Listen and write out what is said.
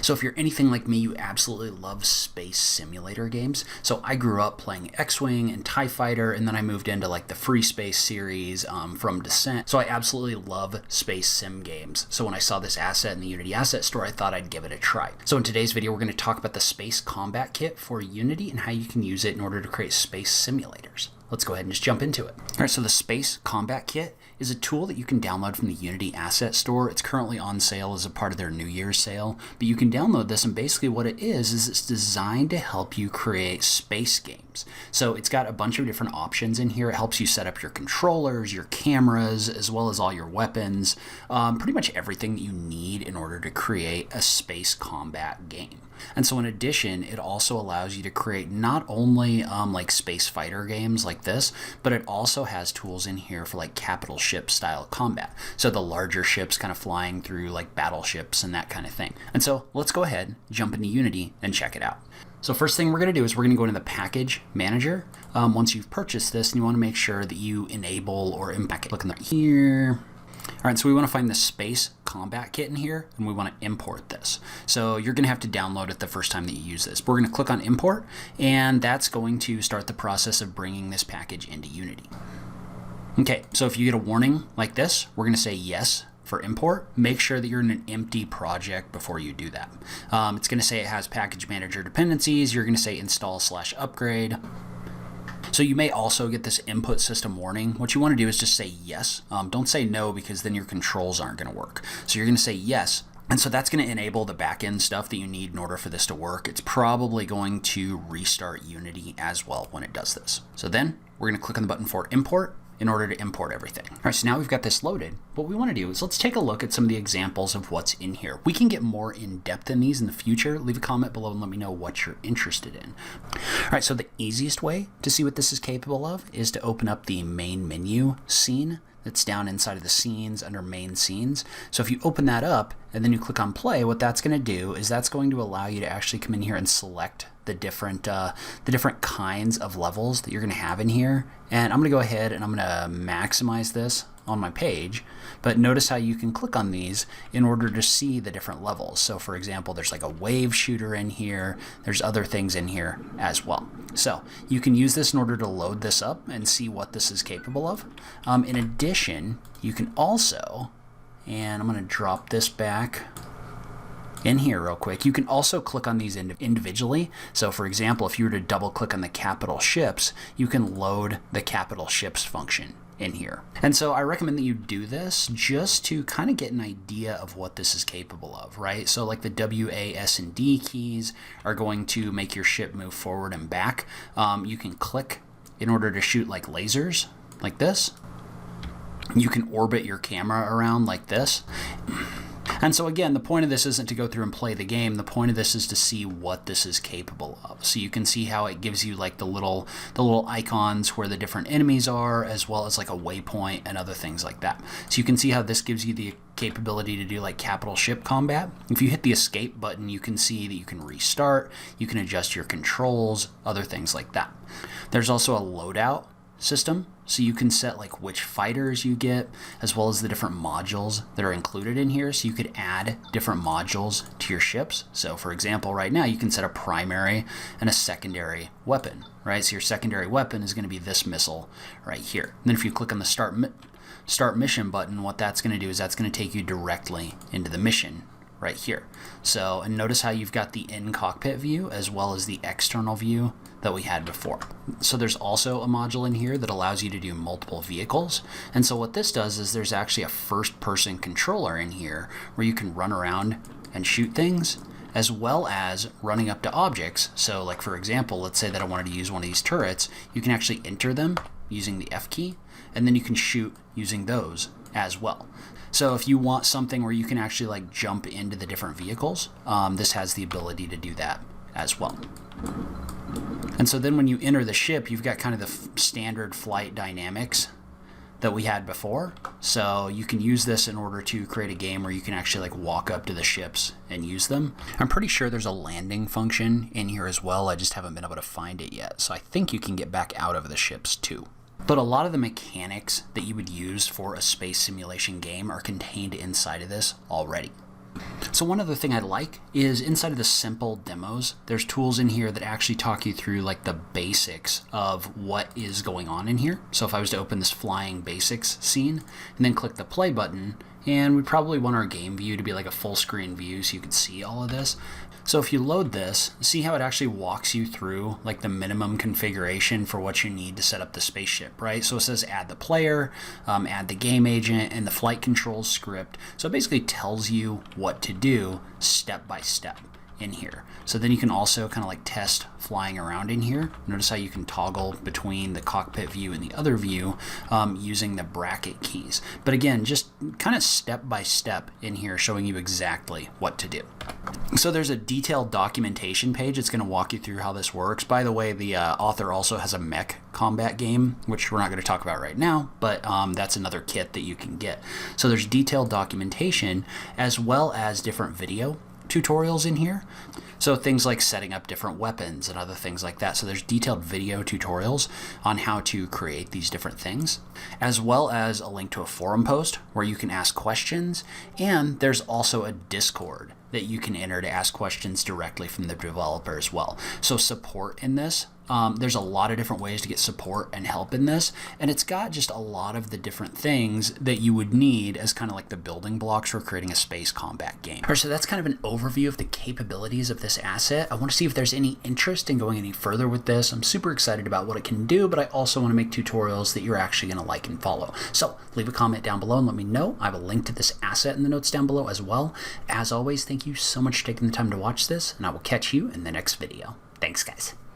So if you're anything like me, you absolutely love space simulator games. So I grew up playing X-Wing and TIE Fighter, and then I moved into like the Free Space series from Descent. So I absolutely love space sim games. So when I saw this asset in the Unity Asset Store, I thought I'd give it a try. So in today's video, we're going to talk about the Space Combat Kit for Unity and how you can use it in order to create space simulators. Let's go ahead and just jump into it. All right, so the Space Combat Kit is a tool that you can download from the Unity Asset Store. It's currently on sale as a part of their New Year's sale, but you can download this, and basically what it is it's designed to help you create space games. So it's got a bunch of different options in here. It helps you set up your controllers, your cameras, as well as all your weapons, pretty much everything that you need in order to create a space combat game. And so in addition, it also allows you to create not only like space fighter games like this, but it also has tools in here for like capital ship style combat. So the larger ships kind of flying through like battleships and that kind of thing. And so let's go ahead, jump into Unity and check it out. So first thing we're going to do is we're going to go into the package manager. Once you've purchased this, and you want to make sure that you enable or impact it. Look in there here. All right, so we want to find the Space Combat Kit in here, and we want to import this. So you're going to have to download it the first time that you use this. We're going to click on Import, and that's going to start the process of bringing this package into Unity. Okay, so if you get a warning like this, we're going to say yes for import. Make sure that you're in an empty project before you do that. It's going to say it has package manager dependencies. You're going to say install/upgrade. So you may also get this input system warning. What you want to do is just say yes. Don't say no, because then your controls aren't going to work. So you're going to say yes. And so that's going to enable the backend stuff that you need in order for this to work. It's probably going to restart Unity as well when it does this. So then we're going to click on the button for import in order to import everything. All right, so now we've got this loaded. What we want to do is let's take a look at some of the examples of what's in here. We can get more in depth in these in the future. Leave a comment below and let me know what you're interested in. All right, so the easiest way to see what this is capable of is to open up the main menu scene that's down inside of the scenes under main scenes. So if you open that up and then you click on play, what that's going to do is that's going to allow you to actually come in here and select the different kinds of levels that you're going to have in here. And I'm going to go ahead and I'm going to maximize this on my page, but notice how you can click on these in order to see the different levels. So for example, there's like a wave shooter in here. There's other things in here as well. So you can use this in order to load this up and see what this is capable of. In addition, you can also, and I'm going to drop this back in here real quick, you can also click on these individually. So for example, if you were to double click on the capital ships, you can load the capital ships function in here. And so I recommend that you do this just to kind of get an idea of what this is capable of, right? So like the W, A, S, and D keys are going to make your ship move forward and back. You can click in order to shoot like lasers like this. You can orbit your camera around like this. And so again, the point of this isn't to go through and play the game. The point of this is to see what this is capable of. So you can see how it gives you like the little icons where the different enemies are, as well as like a waypoint and other things like that. So you can see how this gives you the capability to do like capital ship combat. If you hit the escape button, you can see that you can restart, you can adjust your controls, other things like that. There's also a loadout system, so you can set like which fighters you get, as well as the different modules that are included in here. So you could add different modules to your ships. So for example, right now you can set a primary and a secondary weapon, right? So your secondary weapon is going to be this missile right here. And then if you click on the start mission button, what that's going to do is that's going to take you directly into the mission right here. So, and notice how you've got the in-cockpit view as well as the external view that we had before. So there's also a module in here that allows you to do multiple vehicles. And so what this does is there's actually a first-person controller in here where you can run around and shoot things, as well as running up to objects. So like for example, let's say that I wanted to use one of these turrets. You can actually enter them using the F key, and then you can shoot using those as well. So if you want something where you can actually like jump into the different vehicles, this has the ability to do that as well. And so then when you enter the ship, you've got kind of the standard flight dynamics that we had before. So you can use this in order to create a game where you can actually like walk up to the ships and use them. I'm pretty sure there's a landing function in here as well. I just haven't been able to find it yet. So I think you can get back out of the ships too. But a lot of the mechanics that you would use for a space simulation game are contained inside of this already. So one other thing I like is inside of the simple demos, there's tools in here that actually talk you through like the basics of what is going on in here. So if I was to open this flying basics scene and then click the play button, and we probably want our game view to be like a full screen view so you can see all of this. So if you load this, see how it actually walks you through like the minimum configuration for what you need to set up the spaceship, right? So it says add the player, add the game agent, and the flight controls script. So it basically tells you what to do step by step in here. So then you can also kind of like test flying around in here. Notice how you can toggle between the cockpit view and the other view using the bracket keys. But again, just kind of step by step in here showing you exactly what to do. So there's a detailed documentation page. It's going to walk you through how this works. By the way, the author also has a mech combat game, which we're not going to talk about right now, but that's another kit that you can get. So there's detailed documentation as well as different video tutorials in here. So things like setting up different weapons and other things like that. So there's detailed video tutorials on how to create these different things, as well as a link to a forum post where you can ask questions. And there's also a Discord that you can enter to ask questions directly from the developer as well. So support in this, there's a lot of different ways to get support and help in this, and it's got just a lot of the different things that you would need as kind of like the building blocks for creating a space combat game. All right, so that's kind of an overview of the capabilities of this asset. I want to see if there's any interest in going any further with this. I'm super excited about what it can do, but I also want to make tutorials that you're actually going to like and follow. So leave a comment down below and let me know. I have a link to this asset in the notes down below as well. As always, thank you so much for taking the time to watch this, and I will catch you in the next video. Thanks, guys.